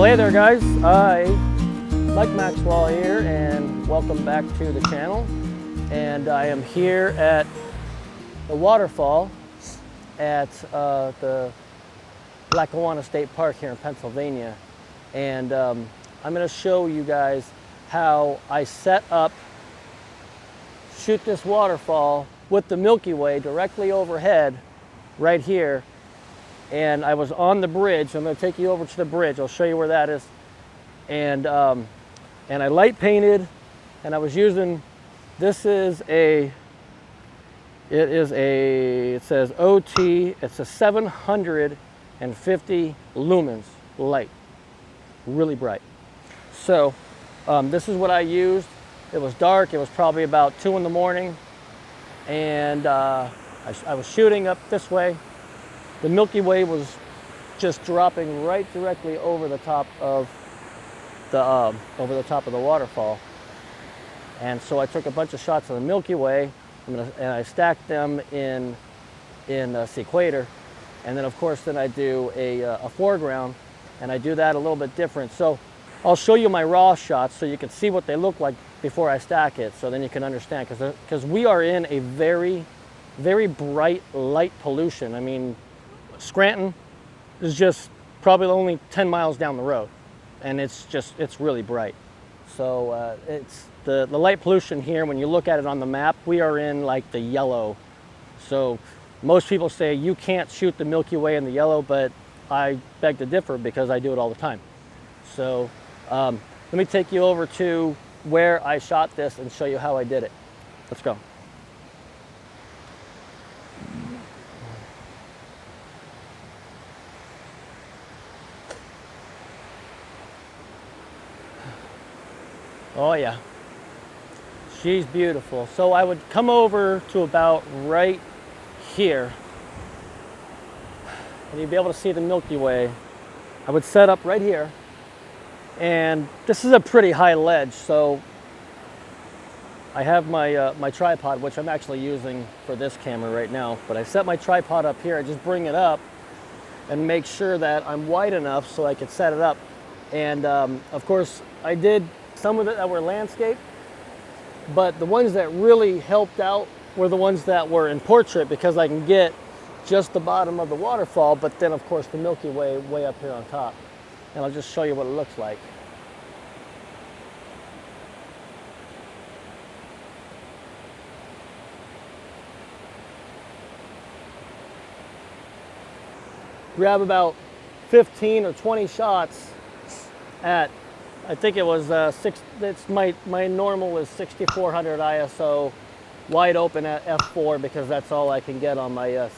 Well, hey there guys, Mike Maxwell here and welcome back to the channel. And I am here at the waterfall at the Lackawanna State Park here in Pennsylvania. And I'm going to show you guys how I set up, shoot this waterfall with the Milky Way directly overhead right here. And I was on the bridge. I'm going to take you over to the bridge. I'll show you where that is. And I light painted, and I was using, this is a, it says OT, it's a 750 lumens light, really bright. So this is what I used. It was dark, it was probably about 2 in the morning, and I was shooting up this way. The Milky Way was just dropping right directly over the top of the waterfall. And so I took a bunch of shots of the Milky Way and I stacked them in Sequator. And then of course then I do a foreground, and I do that a little bit different. So I'll show you my raw shots so you can see what they look like before I stack it, so then you can understand, because we are in a very, very bright light pollution. I mean, Scranton is just probably only 10 miles down the road, and it's really bright. So it's the light pollution here, when you look at it on the map, we are in like the yellow. So most people say you can't shoot the Milky Way in the yellow, but I beg to differ because I do it all the time. So let me take you over to where I shot this and show you how I did it. Let's go. Oh yeah, she's beautiful. So I would come over to about right here, and you'd be able to see the Milky Way. I would set up right here, and this is a pretty high ledge, so I have my my tripod, which I'm actually using for this camera right now, but I set my tripod up here. I just bring it up and make sure that I'm wide enough so I could set it up. And of course I did some of it that were landscape, but the ones that really helped out were the ones that were in portrait, because I can get just the bottom of the waterfall, but then of course the Milky Way way up here on top. And I'll just show you what it looks like. Grab about 15 or 20 shots at, I think it was my normal is 6400 ISO, wide open at f4, because that's all I can get on my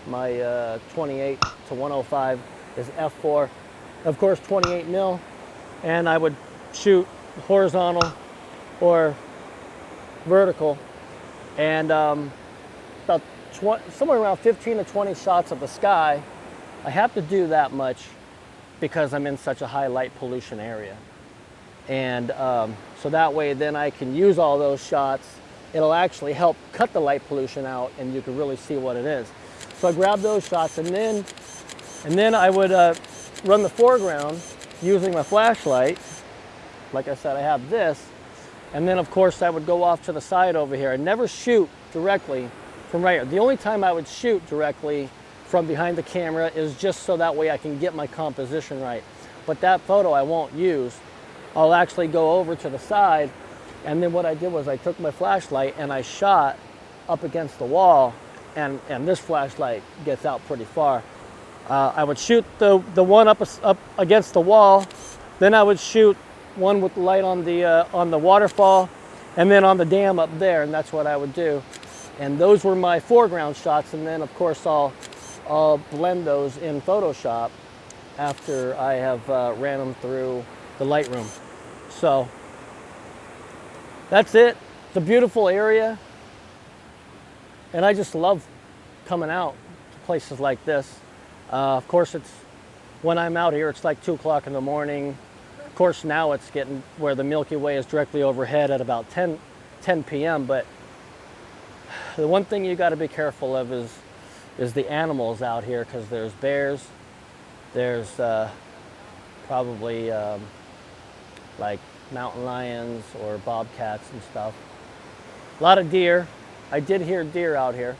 28 to 105 is f4. Of course 28 mil, and I would shoot horizontal or vertical, and about somewhere around 15 to 20 shots of the sky. I have to do that much because I'm in such a high light pollution area. And so that way then I can use all those shots. It'll actually help cut the light pollution out, and you can really see what it is. So I grab those shots, and then I would run the foreground using my flashlight. Like I said, I have this, and then of course I would go off to the side over here. I never shoot directly from right here. The only time I would shoot directly from behind the camera is just so that way I can get my composition right. But that photo I won't use. I'll actually go over to the side, and then what I did was I took my flashlight and I shot up against the wall, and this flashlight gets out pretty far. I would shoot the one up against the wall, then I would shoot one with the light on the waterfall, and then on the dam up there, and that's what I would do. And those were my foreground shots, and then of course I'll blend those in Photoshop after I have ran them through the Lightroom. So that's it. It's a beautiful area, and I just love coming out to places like this. Of course, it's when I'm out here, it's like 2 o'clock in the morning. Of course, now it's getting where the Milky Way is directly overhead at about 10 p.m. But the one thing you got to be careful of is the animals out here, because there's bears, there's probably like mountain lions or bobcats and stuff. A lot of deer. I did hear deer out here.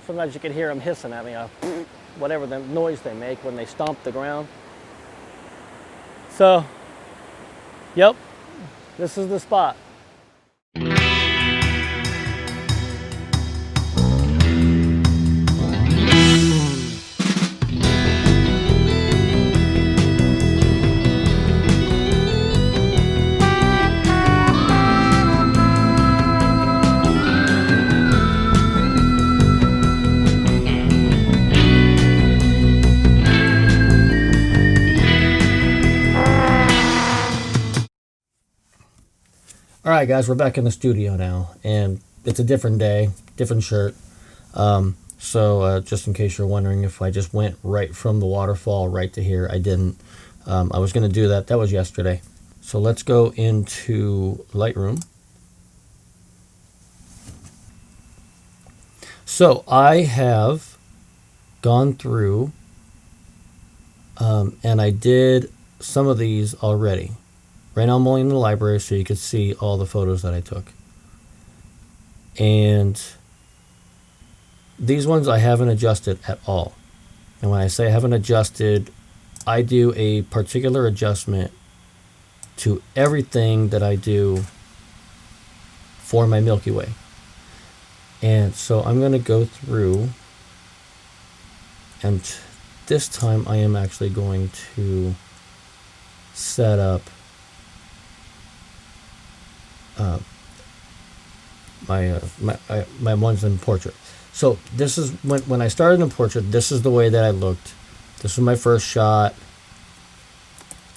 Sometimes you could hear them hissing at me, whatever the noise they make when they stomp the ground. So, yep, this is the spot. All right, guys, we're back in the studio now, and it's a different day, different shirt. So just in case you're wondering if I just went right from the waterfall right to here, I didn't. I was going to do that. That was yesterday. So let's go into Lightroom. So I have gone through, and I did some of these already. Right now I'm only in the library so you could see all the photos that I took. And these ones I haven't adjusted at all. And when I say I haven't adjusted, I do a particular adjustment to everything that I do for my Milky Way. And so I'm going to go through, and this time I am actually going to set up my ones in portrait. So this is when I started in portrait, this is the way that I looked. This was my first shot.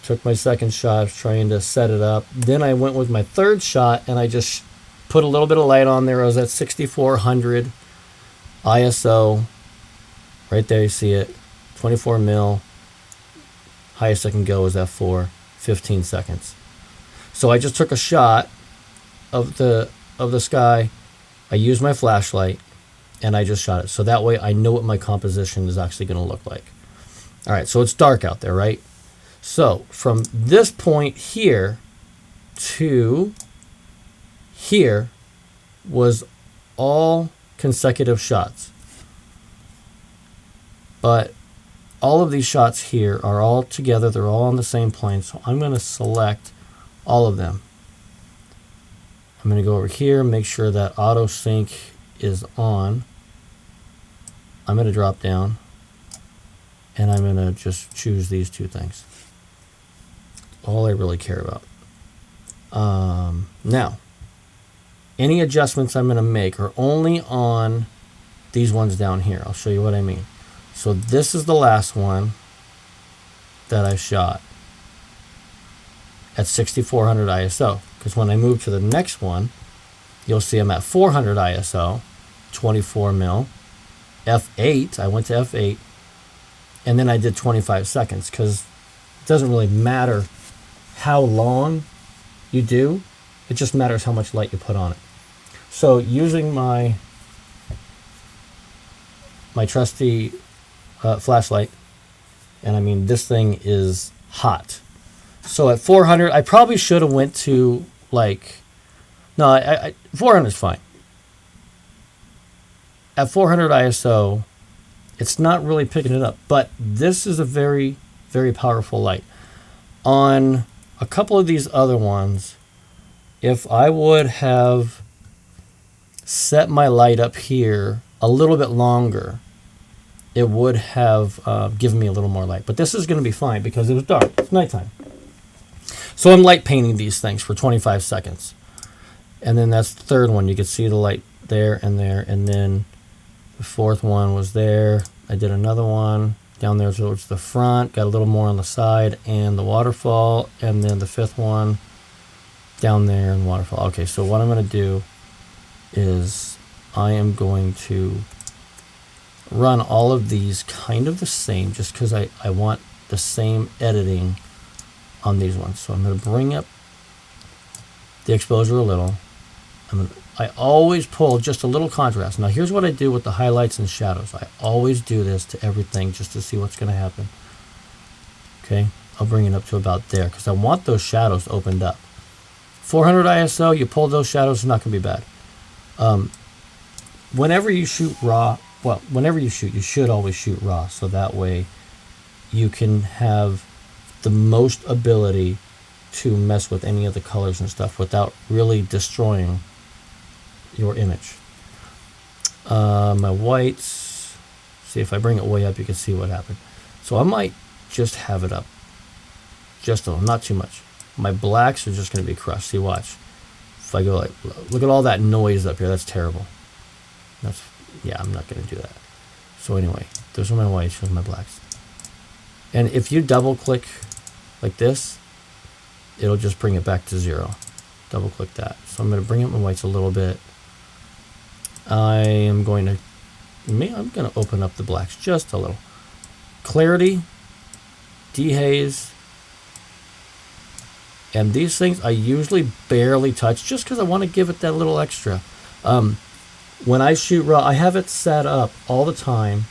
Took my second shot, trying to set it up. Then I went with my third shot and I just put a little bit of light on there. I was at 6400 ISO. Right there you see it. 24 mil. Highest I can go is f4, 15 seconds. So I just took a shot of the sky. I used my flashlight and I just shot it. So that way I know what my composition is actually going to look like. All right, so it's dark out there, right? So from this point here to here was all consecutive shots. But all of these shots here are all together. They're all on the same plane. So I'm going to select all of them. I'm going to go over here, make sure that auto sync is on. I'm going to drop down and I'm going to just choose these two things. All I really care about. Now, any adjustments I'm going to make are only on these ones down here. I'll show you what I mean. So this is the last one that I shot at 6400 ISO. Because when I move to the next one, you'll see I'm at 400 ISO, 24 mil, f8. I went to f8, and then I did 25 seconds because it doesn't really matter how long you do. It just matters how much light you put on it. So using my trusty flashlight, and I mean this thing is hot. So at 400, I probably should have went to like, no, 400 is fine. At 400 ISO, it's not really picking it up, but this is a very, very powerful light. On a couple of these other ones, if I would have set my light up here a little bit longer, it would have given me a little more light. But this is going to be fine because it was dark. It's nighttime. So I'm light painting these things for 25 seconds. And then that's the third one. You can see the light there and there. And then the fourth one was there. I did another one down there towards the front. Got a little more on the side and the waterfall. And then the fifth one down there and waterfall. Okay, so what I'm going to do is I am going to run all of these kind of the same just because I want the same editing on these ones. So I'm going to bring up the exposure a little. I always pull just a little contrast. Now here's what I do with the highlights and shadows. I always do this to everything just to see what's going to happen. Okay, I'll bring it up to about there because I want those shadows opened up. 400 ISO, you pull those shadows, it's not going to be bad. Whenever you shoot raw, well, whenever you shoot, you should always shoot raw, so that way you can have the most ability to mess with any of the colors and stuff without really destroying your image. My whites, see if I bring it way up, you can see what happened. So I might just have it up just a little, not too much. My blacks are just going to be crushed. See, watch. If I go like, look at all that noise up here. That's terrible. That's, yeah, I'm not going to do that. So anyway, those are my whites, those are my blacks. And if you double click like this, it'll just bring it back to 0. Double click that. So I'm going to bring up my whites a little bit. I'm going to open up the blacks just a little. Clarity, dehaze, and these things I usually barely touch just because I want to give it that little extra. When I shoot raw, I have it set up all the time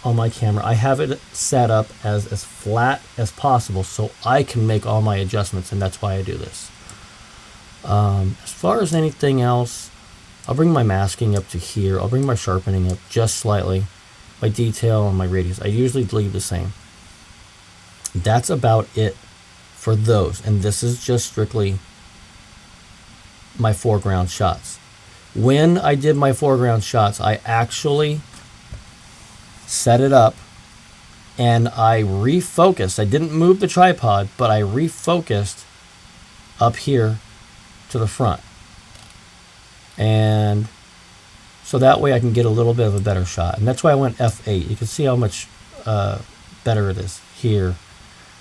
on my camera. I have it set up as flat as possible so I can make all my adjustments, and that's why I do this. As far as anything else, I'll bring my masking up to here. I'll bring my sharpening up just slightly. My detail and my radius, I usually leave the same. That's about it for those. And this is just strictly my foreground shots. When I did my foreground shots, I actually set it up and I refocused. I didn't move the tripod, but I refocused up here to the front. And so that way I can get a little bit of a better shot. And that's why I went F8. You can see how much better it is here.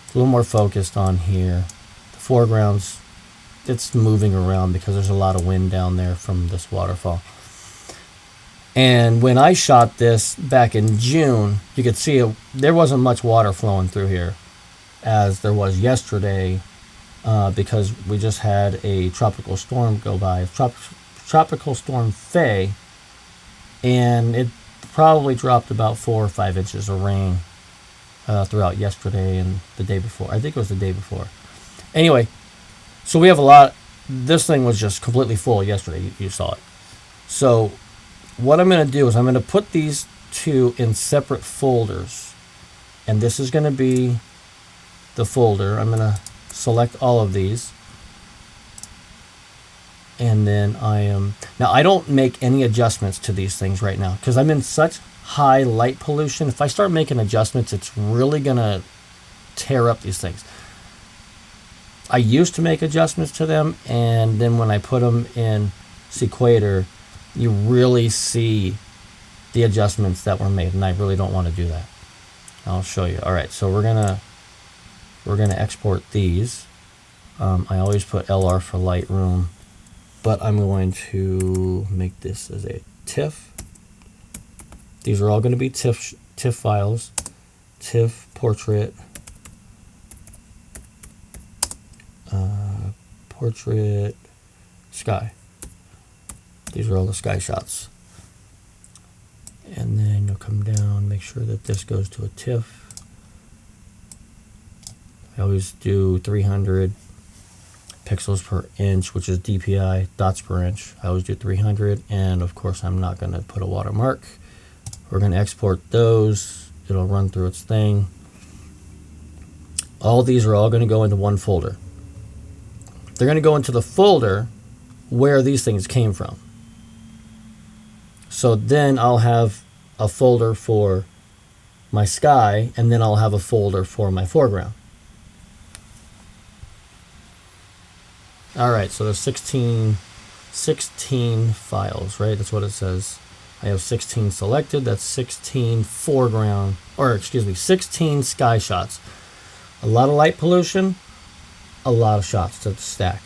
It's a little more focused on here. The foreground's, it's moving around because there's a lot of wind down there from this waterfall. And when I shot this back in June, you could see there wasn't much water flowing through here as there was yesterday because we just had a tropical storm go by. Tropical storm Faye, and it probably dropped about 4 or 5 inches of rain throughout yesterday and the day before. I think it was the day before. Anyway, so we have a lot. This thing was just completely full yesterday. You saw it. So what I'm going to do is I'm going to put these two in separate folders, and this is going to be the folder. I'm going to select all of these. And then now I don't make any adjustments to these things right now because I'm in such high light pollution. If I start making adjustments, it's really gonna tear up these things. I used to make adjustments to them, and then when I put them in Sequator, you really see the adjustments that were made, and I really don't want to do that. I'll show you. All right, so we're gonna export these. I always put LR for Lightroom. But I'm going to make this as a TIFF. These are all going to be TIFF files. TIFF portrait, portrait, sky. These are all the sky shots. And then you'll come down, make sure that this goes to a TIFF. I always do 300 pixels per inch, which is DPI, dots per inch. I always do 300, and of course I'm not going to put a watermark. We're going to export those. It'll run through its thing. All these are all going to go into one folder. They're going to go into the folder where these things came from. So then I'll have a folder for my sky, and then I'll have a folder for my foreground. All right, so there's 16 files, right? That's what it says. I have 16 selected. That's 16 foreground, or excuse me, 16 sky shots. A lot of light pollution, a lot of shots to stack.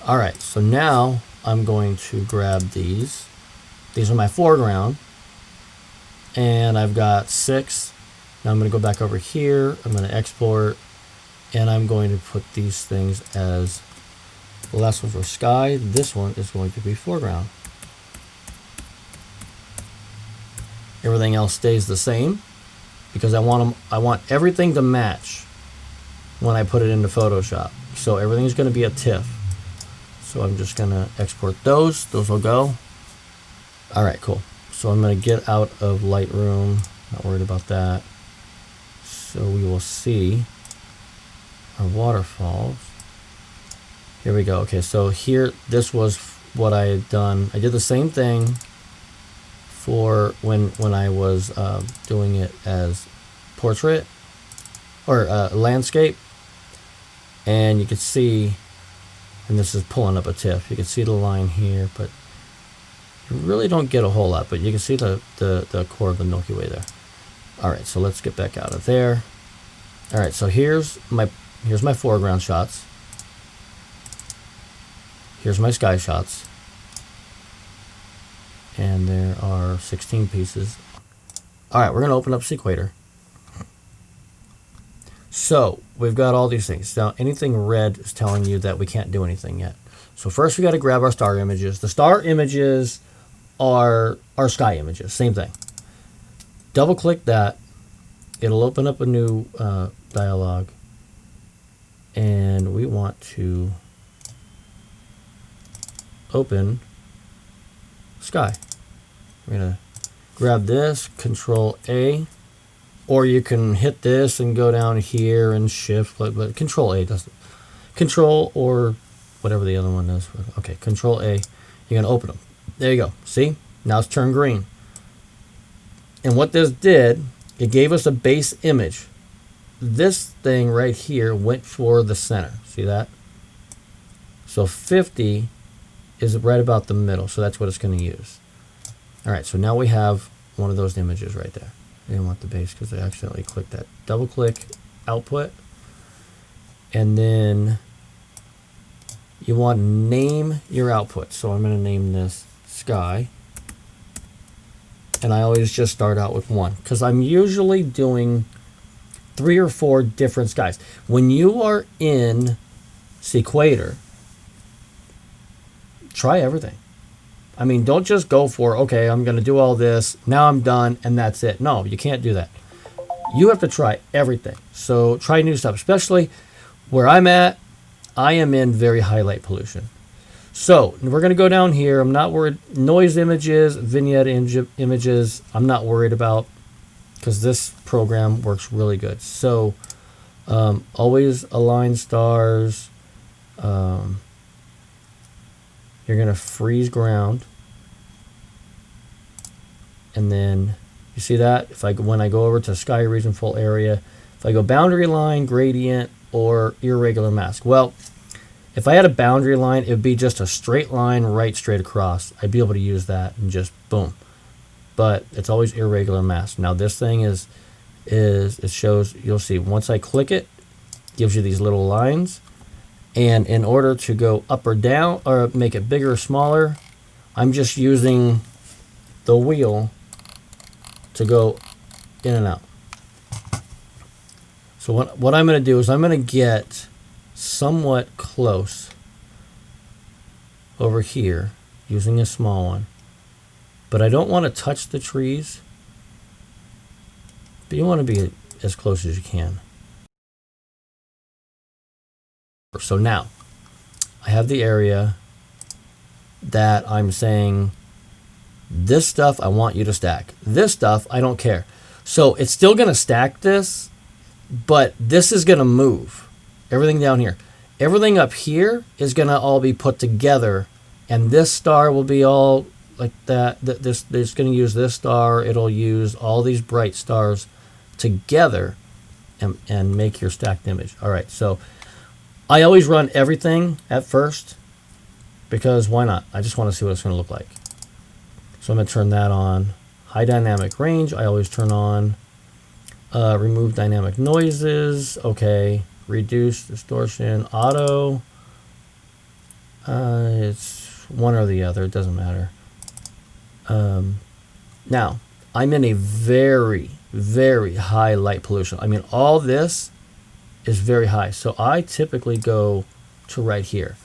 All right, so now I'm going to grab these. These are my foreground, and I've got 6. Now I'm going to go back over here. I'm going to export, and I'm going to put these things as the last one for sky. This one is going to be foreground. Everything else stays the same because I want everything to match. when I put it into Photoshop. So everything's going to be a TIFF. So I'm just going to export those. Those will go. All right, cool. So I'm going to get out of Lightroom. Not worried about that. So we will see our waterfalls. Here we go. Okay, so here, this was what I had done. I did the same thing for when I was doing it as portrait or landscape. And you can see, and this is pulling up a TIFF. You can see the line here, but you really don't get a whole lot, but you can see the core of the Milky Way there. All right, so let's get back out of there. All right, so here's my foreground shots. Here's my sky shots. And there are 16 pieces. All right, we're going to open up Sequator. So we've got all these things. Now, anything red is telling you that we can't do anything yet. So first we got to grab our star images. The star images are our sky images, same thing. Double click that. It'll open up a new dialog. And we want to open sky. We're going to grab this, Control A, or you can hit this and go down here and shift, but Control A doesn't. Control or whatever the other one is. Okay, Control A. You're going to open them. There you go. See? Now it's turned green. And what this did, it gave us a base image. This thing right here went for the center. See that? So 50 is right about the middle, so that's what it's going to use. All right, so now we have one of those images right there. I didn't want the base because I accidentally clicked that. Double click output, and then you want to name your output. So I'm going to name this sky, and I always just start out with one because I'm usually doing 3 or 4 different skies. When you are in Sequator, try everything. I mean, don't just go for, okay, I'm going to do all this, now I'm done, and that's it. No, you can't do that. You have to try everything. So try new stuff, especially where I'm at. I am in very high light pollution. So we're going to go down here. I'm not worried. Noise images, vignette images, I'm not worried about because this program works really good. So always align stars. You're going to freeze ground. And then you see that when I go over to sky region full area, if I go boundary line, gradient, or irregular mask. Well, if I had a boundary line, it would be just a straight line right straight across. I'd be able to use that and just boom. But it's always irregular mask. Now this thing is it shows, you'll see once I click it, gives you these little lines. And in order to go up or down or make it bigger or smaller, I'm just using the wheel to go in and out. So what I'm going to do is I'm going to get somewhat close over here using a small one. But I don't want to touch the trees. But you want to be as close as you can. So now I have the area that I'm saying this stuff I want you to stack. This stuff I don't care. So it's still going to stack this, but this is going to move. Everything down here. Everything up here is going to all be put together, and this star will be all like that. This is going to use this star. It'll use all these bright stars together and make your stacked image. All right, so I always run everything at first because why not? I just want to see what it's going to look like. So I'm going to turn that on. High dynamic range, I always turn on. Remove dynamic noises. Okay. Reduce distortion. Auto. It's one or the other. It doesn't matter. Now, I'm in a very, very high light pollution. I mean, all this is very high. So I typically go to right here.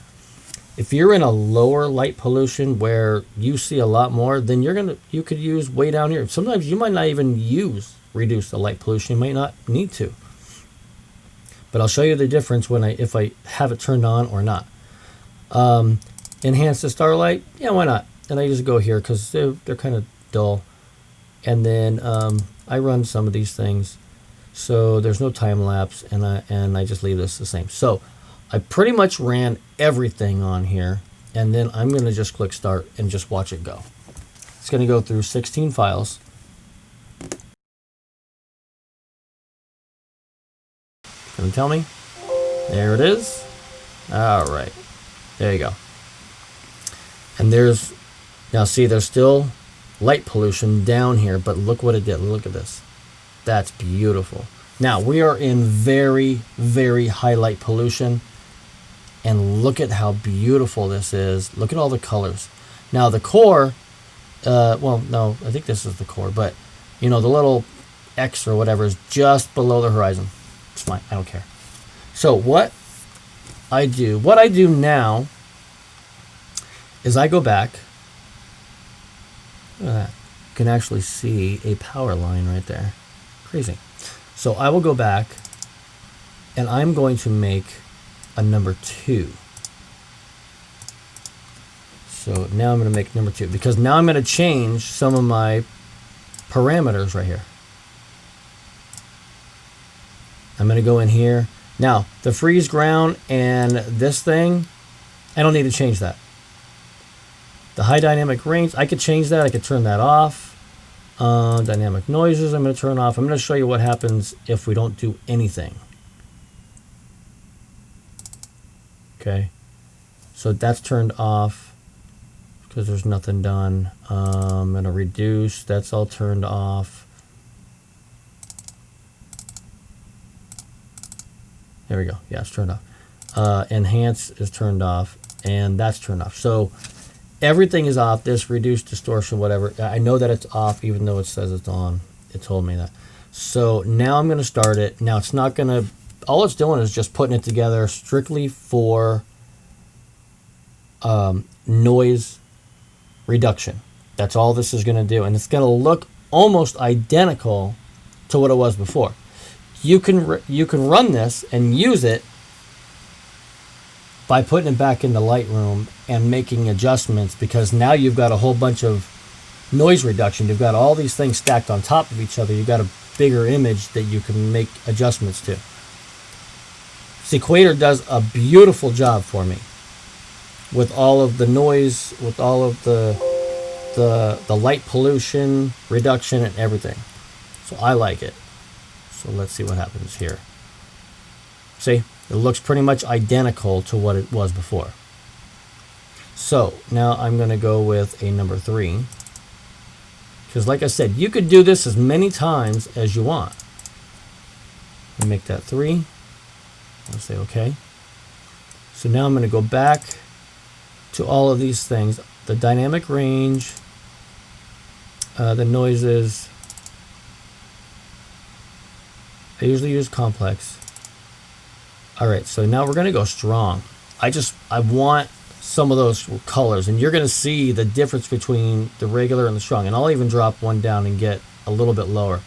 If you're in a lower light pollution where you see a lot more, then you could use way down here. Sometimes you might not even reduce the light pollution. You might not need to. but I'll show you the difference when if I have it turned on or not. Enhance the starlight, yeah, why not? And I just go here because they're kind of dull. And then I run some of these things, so there's no time lapse, and I just leave this the same. So I pretty much ran everything on here, and then I'm going to just click start and just watch it go. It's going to go through 16 files. Going to tell me? There it is. All right, there you go. And there's, now see, there's still light pollution down here, but look what it did. Look at this. That's beautiful. Now we are in very, very high light pollution, and look at how beautiful this is. Look at all the colors. Now the core, well, no, I think this is the core, but you know, the little X or whatever is just below the horizon. It's fine, I don't care. So what I do now is I go back. Look at that. You can actually see a power line right there. Crazy. So I will go back, and I'm going to make a number 2. So now I'm going to make number 2, because now I'm going to change some of my parameters right here. I'm going to go in here. Now, the freeze ground and this thing, I don't need to change that. The high dynamic range, I could change that. I could turn that off. Dynamic noises, I'm going to turn off. I'm going to show you what happens if we don't do anything. Okay. So that's turned off because there's nothing done. I'm going to reduce. That's all turned off. There we go. Yeah, it's turned off. Enhance is turned off, and that's turned off. So everything is off. This reduced distortion, whatever. I know that it's off, even though it says it's on. It told me that. So now I'm going to start it. Now it's not going to, all it's doing is just putting it together strictly for noise reduction. That's all this is going to do. And it's going to look almost identical to what it was before. You can run this and use it by putting it back into Lightroom and making adjustments, because now you've got a whole bunch of noise reduction. You've got all these things stacked on top of each other. You've got a bigger image that you can make adjustments to. Sequator does a beautiful job for me with all of the noise, with all of the light pollution reduction and everything. So I like it. So let's see what happens here. See? It looks pretty much identical to what it was before. So now I'm going to go with a number 3. Because like I said, you could do this as many times as you want. I'll make that 3. I'll say OK. So now I'm going to go back to all of these things. The dynamic range, the noises. I usually use complex. All right, so now we're going to go strong. I want some of those colors, and you're going to see the difference between the regular and the strong. And I'll even drop one down and get a little bit lower.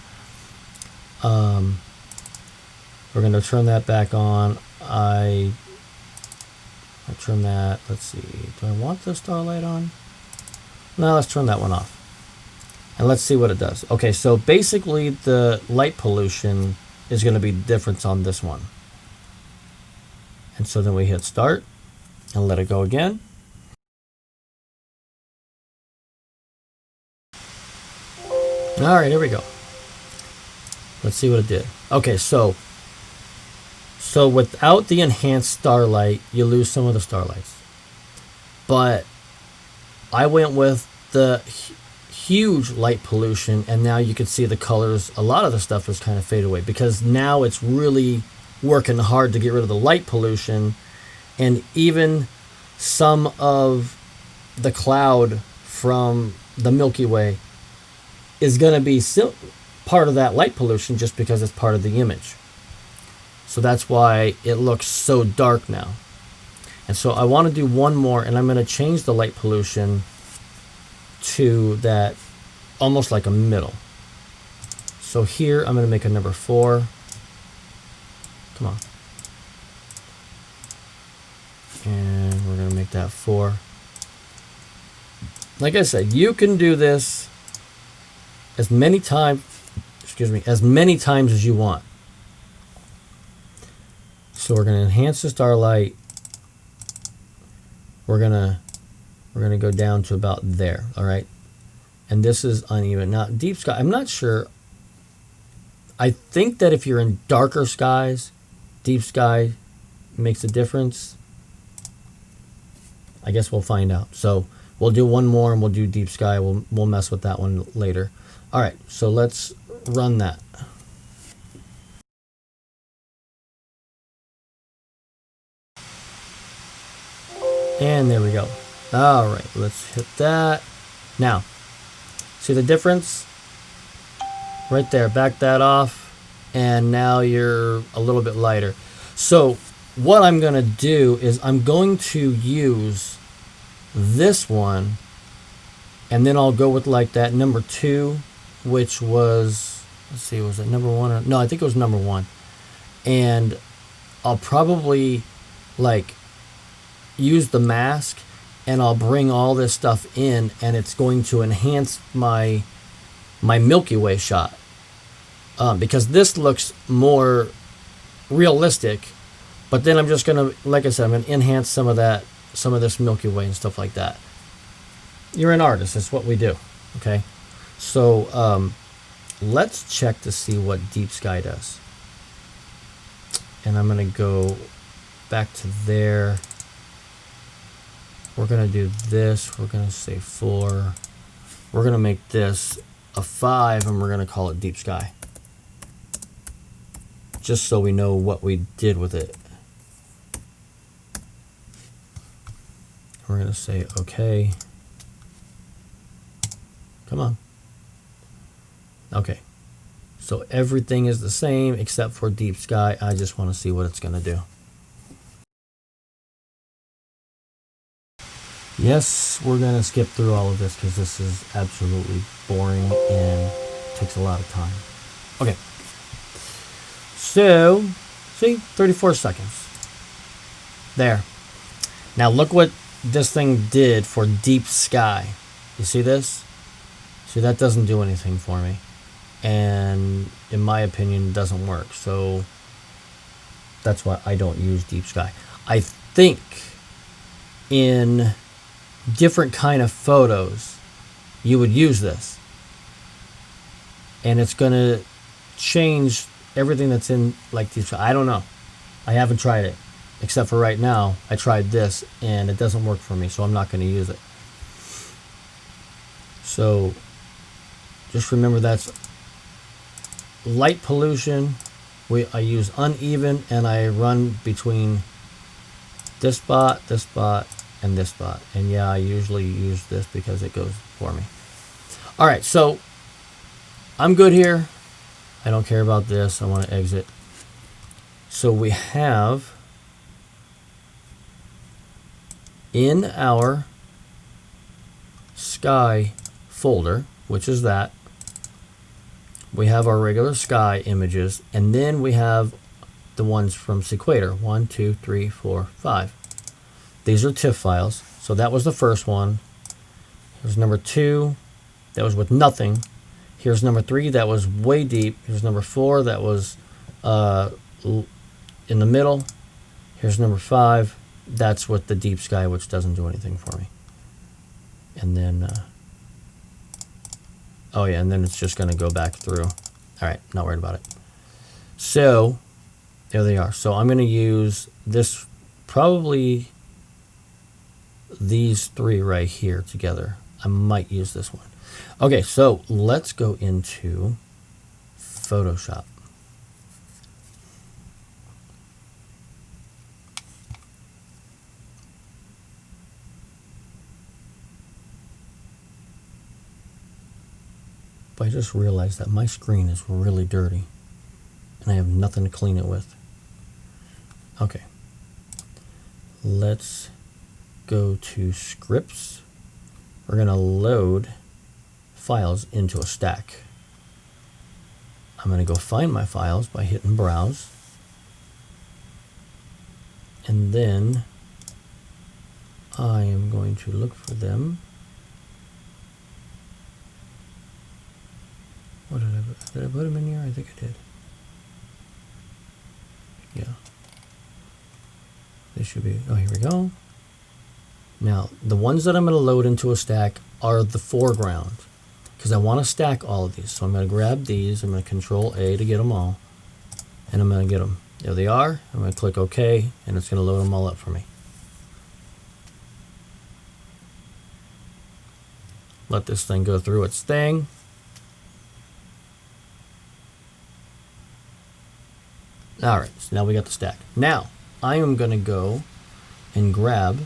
We're going to turn that back on. I turn that. Let's see. Do I want the starlight on? No, let's turn that one off. And let's see what it does. Okay, so basically the light pollution is going to be the difference on this one. And so then we hit start and let it go again. All right, here we go. Let's see what it did. Okay, so without the enhanced starlight, you lose some of the starlights. But I went with the huge light pollution, and now you can see the colors. A lot of the stuff is kind of fade away because now it's really working hard to get rid of the light pollution, and even some of the cloud from the Milky Way is going to be part of that light pollution just because it's part of the image. So that's why it looks so dark now. And so I want to do one more, and I'm going to change the light pollution to that almost like a middle. So here I'm going to make a number 4. Come on. And we're going to make that 4. Like I said, you can do this as many times, as many times as you want. So we're going to enhance the starlight. We're going to go down to about there, all right? And this is uneven. Now, deep sky, I'm not sure. I think that if you're in darker skies, deep sky makes a difference. I guess we'll find out. So we'll do one more and we'll do deep sky. We'll mess with that one later. All right, so let's run that. And there we go. All right, let's hit that. Now, see the difference? Right there, back that off. And now you're a little bit lighter. So what I'm gonna do is I'm going to use this one, and then I'll go with like that number 2, which was, let's see, was it number 1 or no, I think it was number 1. And I'll probably like use the mask and I'll bring all this stuff in, and it's going to enhance my Milky Way shot, because this looks more realistic. But then I'm just gonna, like I said, I'm gonna enhance some of this Milky Way and stuff like that. You're an artist, that's what we do. Okay, so let's check to see what deep sky does. And I'm gonna go back to there. We're gonna do this. We're gonna say 4. We're gonna make this a 5, and we're gonna call it deep sky, just so we know what we did with it. We're going to say, okay. Come on. Okay. So everything is the same except for deep sky. I just want to see what it's going to do. Yes, we're going to skip through all of this because this is absolutely boring and takes a lot of time. Okay. So, see, 34 seconds. There. Now look what this thing did for deep sky. You see this? See, that doesn't do anything for me. And in my opinion, it doesn't work. So that's why I don't use deep sky. I think in different kind of photos, you would use this. And it's going to change everything that's in like deep sky. I don't know. I haven't tried it. Except for right now, I tried this and it doesn't work for me, so I'm not going to use it. So just remember that's light pollution. I use uneven, and I run between this spot, and this spot. And yeah, I usually use this because it goes for me. All right, so I'm good here. I don't care about this. I want to exit. So we have in our sky folder, which is that, we have our regular sky images, and then we have the ones from Sequator. 1, 2, 3, 4, 5. These are TIFF files. So that was the first one. Here's number 2. That was with nothing. Here's number 3. That was way deep. Here's number 4. That was in the middle. Here's number 5. That's with the deep sky, which doesn't do anything for me. And then, oh yeah, and then it's just going to go back through. All right, not worried about it. So there they are. So I'm going to use this, probably these 3 right here together. I might use this one. Okay, so let's go into Photoshop. But I just realized that my screen is really dirty and I have nothing to clean it with. Okay, let's go to scripts. We're going to load files into a stack. I'm going to go find my files by hitting browse. And then I am going to look for them. What did I put them in here? I think I did. Yeah. This should be, oh, here we go. Now, the ones that I'm going to load into a stack are the foreground, because I want to stack all of these. So I'm going to grab these, I'm going to Control A to get them all, and I'm going to get them. There they are. I'm going to click OK, and it's going to load them all up for me. Let this thing go through its thing. Alright, so now we got the stack. Now, I am going to go and grab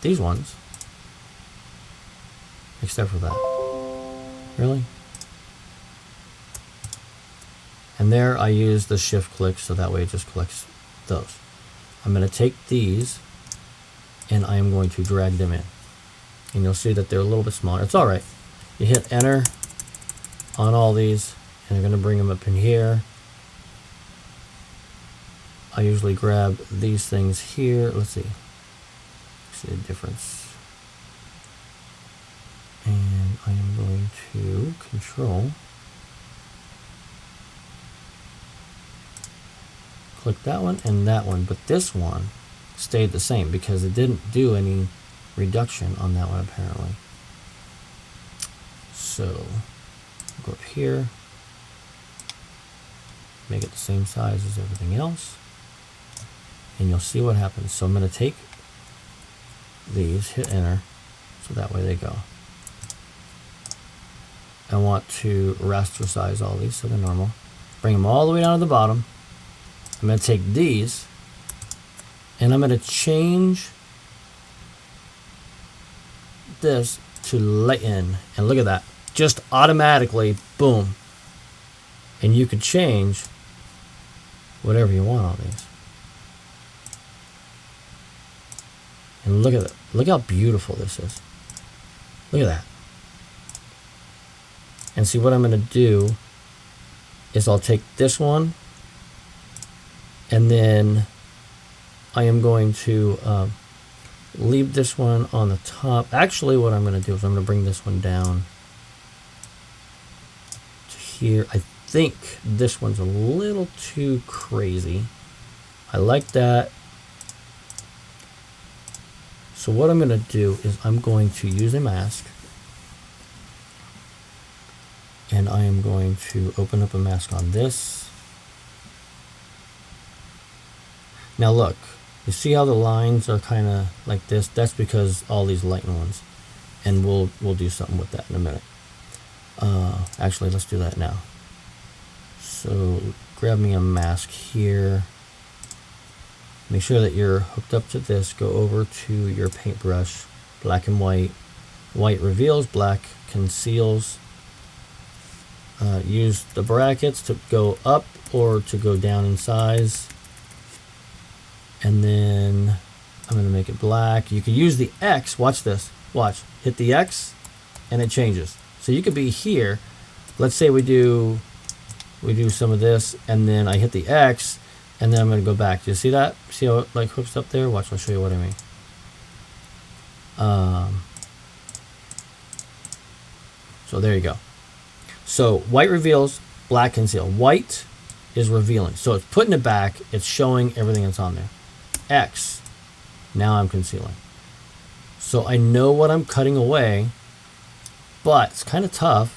these ones. Except for that. Really? And there I use the shift click, so that way it just clicks those. I'm going to take these and I am going to drag them in. And you'll see that they're a little bit smaller. It's alright. You hit enter on all these, and I'm going to bring them up in here. I usually grab these things here. Let's see. See the difference. And I am going to Control. Click that one and that one, but this one stayed the same because it didn't do any reduction on that one apparently. So go up here, make it the same size as everything else, and you'll see what happens. So I'm going to take these, hit enter, so that way they go. I want to rasterize all these so they're normal. Bring them all the way down to the bottom. I'm going to take these and I'm going to change this to lighten, and look at that, just automatically, boom. And you can change whatever you want on these. And look at it, look how beautiful this is. Look at that. And see, what I'm going to do is I'll take this one and then I am going to leave this one on the top. Actually, what I'm going to do is I'm going to bring this one down to here. I think this one's a little too crazy. I like that. So what I'm going to do is I'm going to use a mask. And I am going to open up a mask on this. Now look, you see how the lines are kind of like this? That's because all these lighten ones. And we'll do something with that in a minute. Actually, let's do that now. So grab me a mask here. Make sure that you're hooked up to this. Go over to your paintbrush, black and white. White reveals, black conceals. Use the brackets to go up or to go down in size. And then I'm going to make it black. You can use the X. Watch this. Watch. Hit the X and it changes. So you could be here. Let's say we do some of this and then I hit the X and then I'm going to go back. Do you see that? See how it like hooks up there? Watch. I'll show you what I mean. So there you go. So white reveals, black conceal. White is revealing. So it's putting it back. It's showing everything that's on there. X. Now I'm concealing. So I know what I'm cutting away, but it's kind of tough.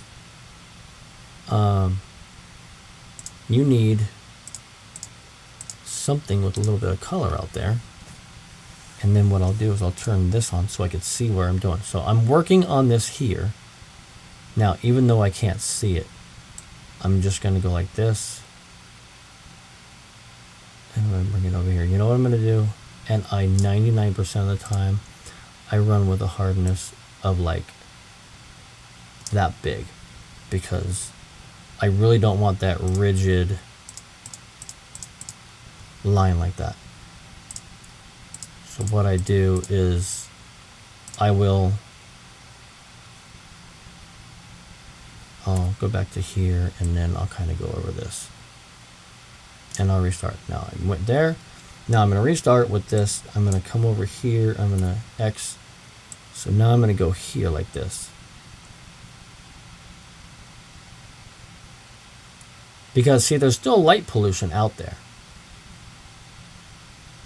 You need something with a little bit of color out there. And then what I'll do is I'll turn this on so I can see where I'm doing. So I'm working on this here. Now, even though I can't see it, I'm just going to go like this. And I'm going to bring it over here. You know what I'm going to do? And 99% of the time, I run with a hardness of like that big. Because I really don't want that rigid line like that. So what I do is I'll go back to here and then I'll kind of go over this and I'll restart. Now I went there Now I'm going to restart with this. I'm going to come over here. I'm going to X. So now I'm going to go here like this. Because see, there's still light pollution out there.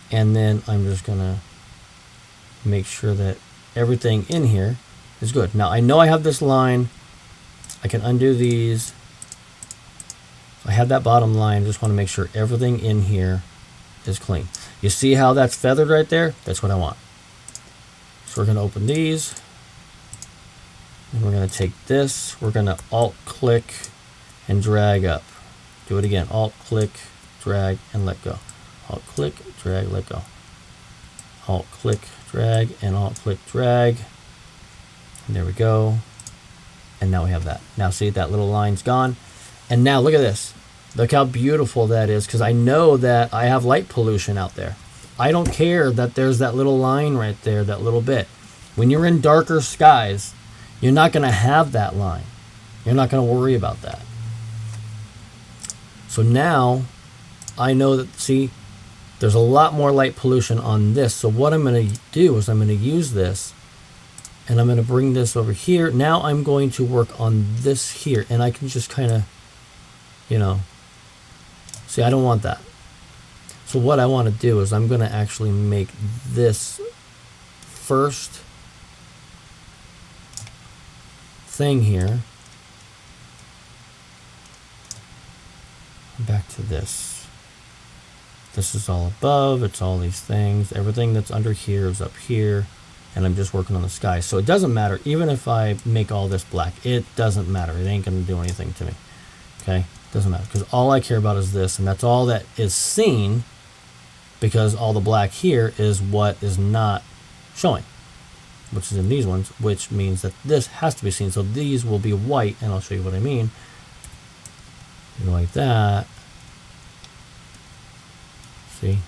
And then I'm just going to make sure that everything in here is good. Now I know I have this line. I can undo these. I have that bottom line. Just want to make sure everything in here is clean. You see how that's feathered right there? That's what I want. So we're going to open these. And we're going to take this. We're going to Alt-click and drag up. Do it again. Alt-click, drag, and let go. Alt-click, drag, let go. Alt-click, drag, and Alt-click, drag. And there we go. And now we have that. Now see, that little line's gone. And now look at this. Look how beautiful that is, because I know that I have light pollution out there. I don't care that there's that little line right there, that little bit. When you're in darker skies, you're not going to have that line. You're not going to worry about that. So now I know that, see, there's a lot more light pollution on this. So what I'm going to do is I'm going to use this, and I'm going to bring this over here. Now I'm going to work on this here, and I can just kind of, you know, see, I don't want that. So what I want to do is I'm going to actually make this first thing here. Back to this. This is all above. It's all these things. Everything that's under here is up here. And I'm just working on the sky. So it doesn't matter. Even if I make all this black, it doesn't matter. It ain't going to do anything to me. Okay? Doesn't matter. Because all I care about is this. And that's all that is seen. Because all the black here is what is not showing. Which is in these ones. Which means that this has to be seen. So these will be white. And I'll show you what I mean. Like that. See?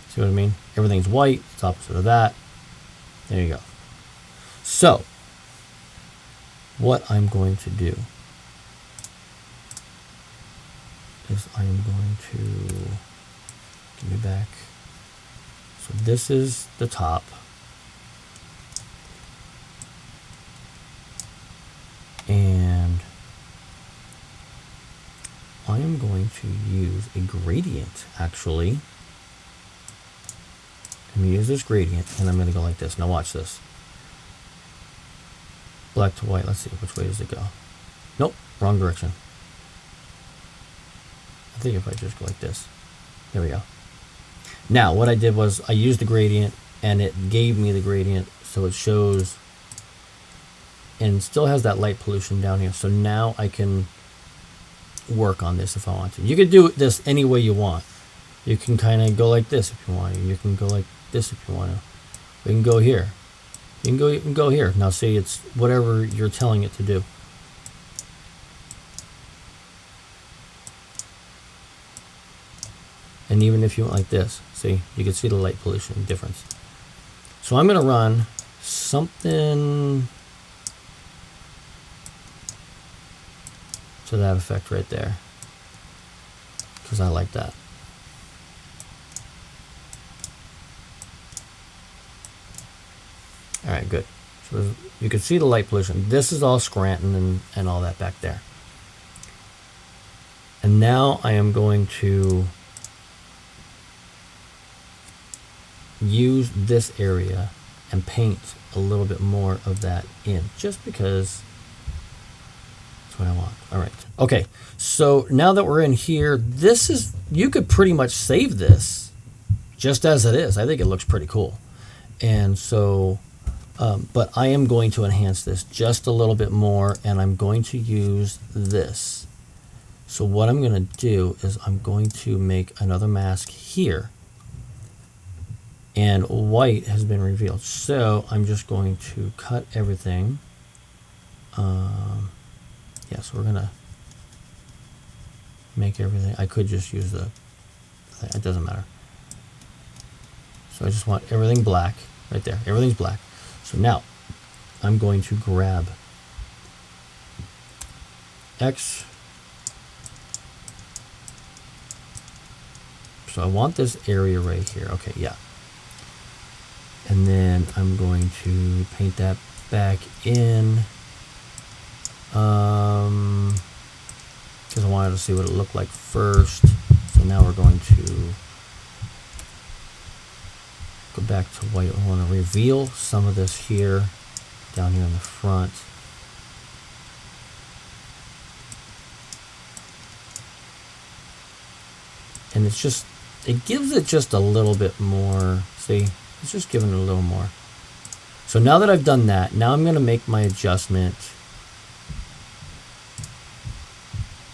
See what I mean? Everything's white. It's opposite of that. There you go. So, what I'm going to do is I'm going to give me back. So this is the top. And I am going to use a gradient, actually. I'm going to use this gradient, and I'm going to go like this. Now watch this. Black to white. Let's see, which way does it go? Nope, wrong direction. I think if I just go like this. There we go. Now, what I did was I used the gradient, and it gave me the gradient, so it shows, and still has that light pollution down here. So now I can work on this if I want to. You could do this any way you want. You can kind of go like this if you want to. You can go like this if you want to. We can go here. You can go here. Now see, it's whatever you're telling it to do. And even if you went like this, see, you can see the light pollution difference. So I'm going to run something to that effect right there, because I like that. All right, good. So you can see the light pollution. This is all Scranton and all that back there. And now I am going to use this area and paint a little bit more of that in, just because that's what I want. All right. Okay. So now that we're in here, this is, you could pretty much save this just as it is. I think it looks pretty cool. And so, but I am going to enhance this just a little bit more, and I'm going to use this. So what I'm going to do is I'm going to make another mask here. And white has been revealed. So I'm just going to cut everything. Yeah, so we're going to make everything. I could just use the, it doesn't matter. So I just want everything black right there. Everything's black. So now I'm going to grab X. So I want this area right here. Okay, yeah. And then I'm going to paint that back in. Because I wanted to see what it looked like first. So now we're going to go back to white. I want to reveal some of this here, down here in the front. And it's just, it gives it just a little bit more. See, it's just giving it a little more. So now that I've done that, now I'm going to make my adjustment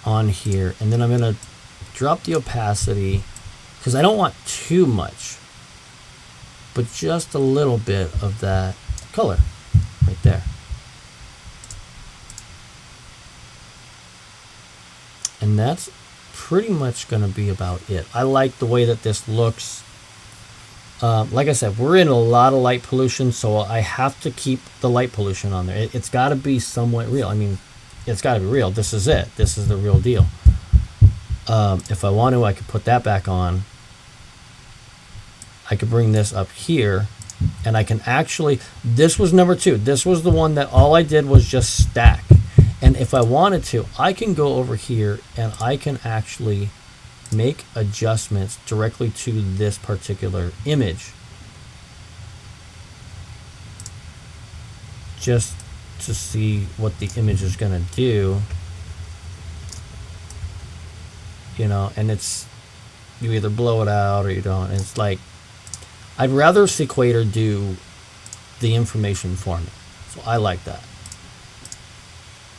on here, and then I'm going to drop the opacity because I don't want too much, but just a little bit of that color right there. And that's pretty much going to be about it. I like the way that this looks. Like I said, we're in a lot of light pollution, so I have to keep the light pollution on there. It's got to be somewhat real. I mean, it's got to be real. This is it. This is the real deal. If I want to, I could put that back on. I could bring this up here, and I can actually, this was number 2. This was the one that all I did was just stack. And if I wanted to, I can go over here and I can actually make adjustments directly to this particular image, just to see what the image is going to do, you know. And it's, you either blow it out or you don't. And it's like, I'd rather Sequator do the information for me, so I like that.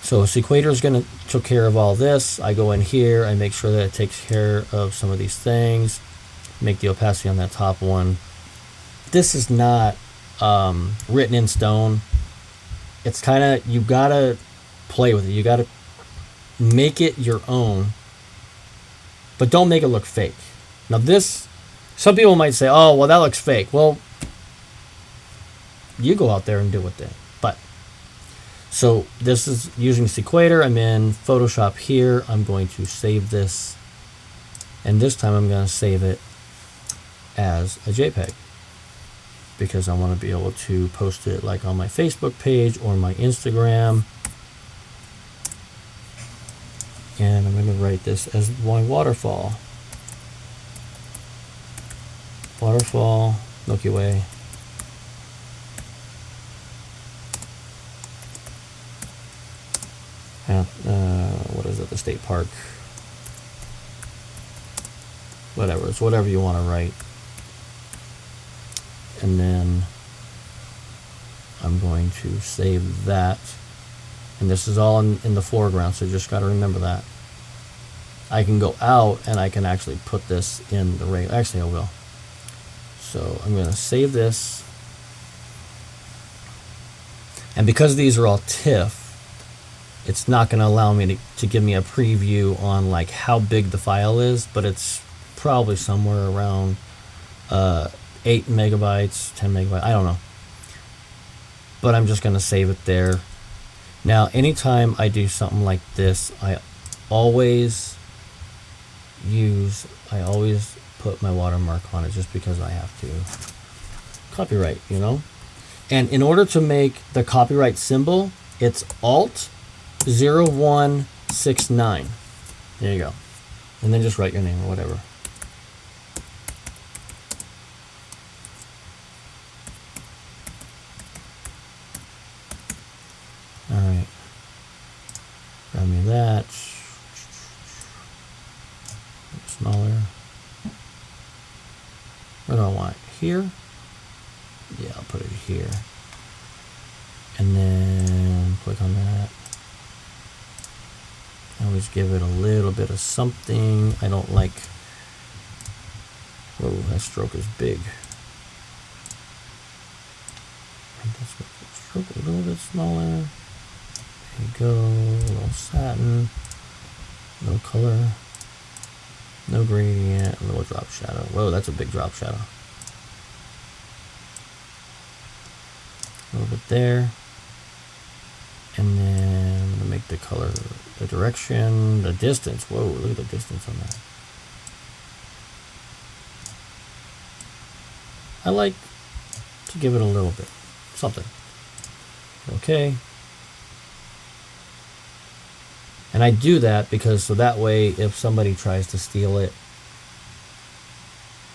So Sequator is going to take care of all this. I go in here, I make sure that it takes care of some of these things, make the opacity on that top one. This is not written in stone. It's kind of, you got to play with it. You got to make it your own, but don't make it look fake. Now this, some people might say, oh, well, that looks fake. Well, you go out there and do it then. But so this is using Sequator. I'm in Photoshop here. I'm going to save this, and this time I'm going to save it as a JPEG because I want to be able to post it like on my Facebook page or my Instagram. And I'm going to write this as my waterfall. Waterfall, Milky Way. What is it? The state park. Whatever. It's whatever you want to write. And then I'm going to save that. And this is all in the foreground, so you just got to remember that. I can go out and I can actually put this in the regular. Actually, I will. So I'm going to save this. And because these are all TIFF, it's not going to allow me to give me a preview on like how big the file is, but it's probably somewhere around 8 megabytes, 10 megabytes, I don't know. But I'm just going to save it there. Now, anytime I do something like this, I always put my watermark on it just because I have to. Copyright, you know? And in order to make the copyright symbol, it's Alt 0169. There you go. And then just write your name or whatever. Alright. Grab me that. Smaller. Where do I want it? Here? Yeah, I'll put it here. And then click on that. I always give it a little bit of something. I don't like, whoa, that stroke is big. Make that stroke a little bit smaller. There you go, a little satin, no color, no gradient, a little drop shadow. Whoa, that's a big drop shadow. A little bit there. And then I'm gonna make the color, the direction, the distance. Whoa, look at the distance on that. I like to give it a little bit, something. Okay. And I do that because so that way if somebody tries to steal it,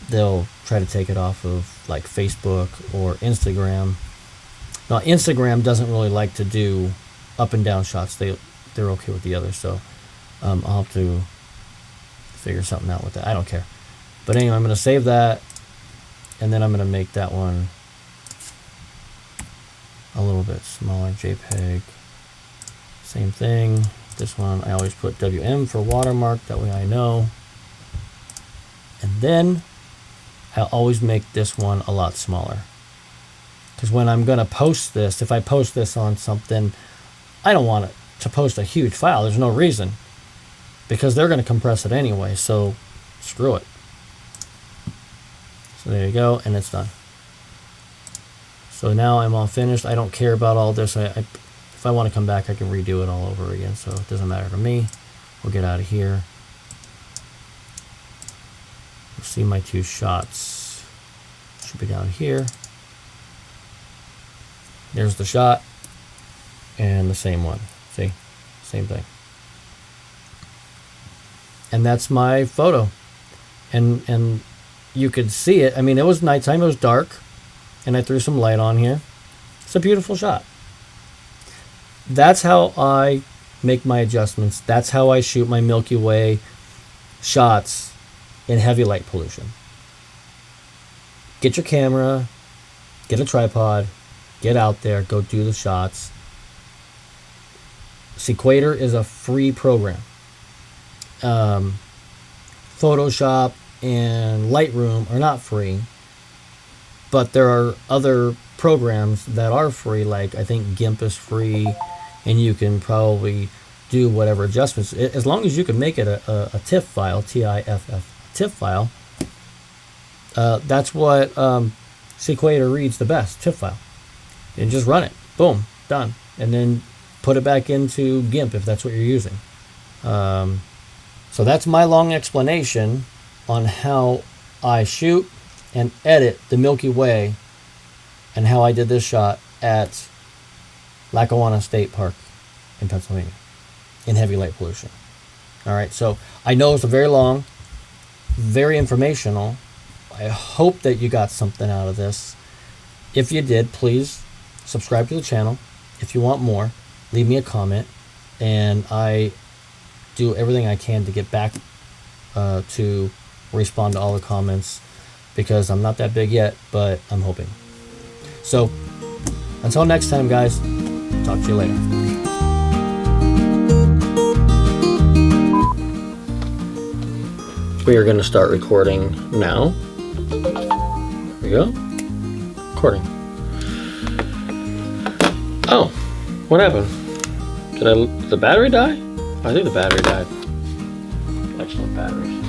they'll try to take it off of like Facebook or Instagram. Now Instagram doesn't really like to do up and down shots. They're okay with the other, so I'll have to figure something out with that. I don't care. But anyway, I'm going to save that, and then I'm going to make that one a little bit smaller. JPEG. Same thing. This one, I always put WM for watermark. That way I know. And then I'll always make this one a lot smaller. Because when I'm going to post this, if I post this on something, I don't want it to post a huge file. There's no reason. Because they're going to compress it anyway. So screw it. So there you go. And it's done. So now I'm all finished. I don't care about all this. If I want to come back, I can redo it all over again. So it doesn't matter to me. We'll get out of here. You'll see my 2 shots. Should be down here. There's the shot. And the same one. See? Same thing. And that's my photo. And you could see it. I mean, it was nighttime. It was dark. And I threw some light on here. It's a beautiful shot. That's how I make my adjustments. That's how I shoot my Milky Way shots in heavy light pollution. Get your camera, get a tripod, get out there, go do the shots. Sequator is a free program. Photoshop and Lightroom are not free, but there are other programs that are free, like I think GIMP is free, and you can probably do whatever adjustments, as long as you can make it a TIFF file, TIFF, TIFF file. That's what Sequator reads the best, TIFF file. And just run it, boom, done. And then put it back into GIMP if that's what you're using. So that's my long explanation on how I shoot and edit the Milky Way and how I did this shot at Lackawanna State Park in Pennsylvania in heavy light pollution. All right, so I know it's a very long, very informational. I hope that you got something out of this. If you did, please subscribe to the channel. If you want more, leave me a comment, and I do everything I can to get back to respond to all the comments, because I'm not that big yet, but I'm hoping. So until next time, guys, talk to you later. We are going to start recording now. There we go. Recording. Oh, what happened? Did the battery die? I think the battery died. Excellent batteries.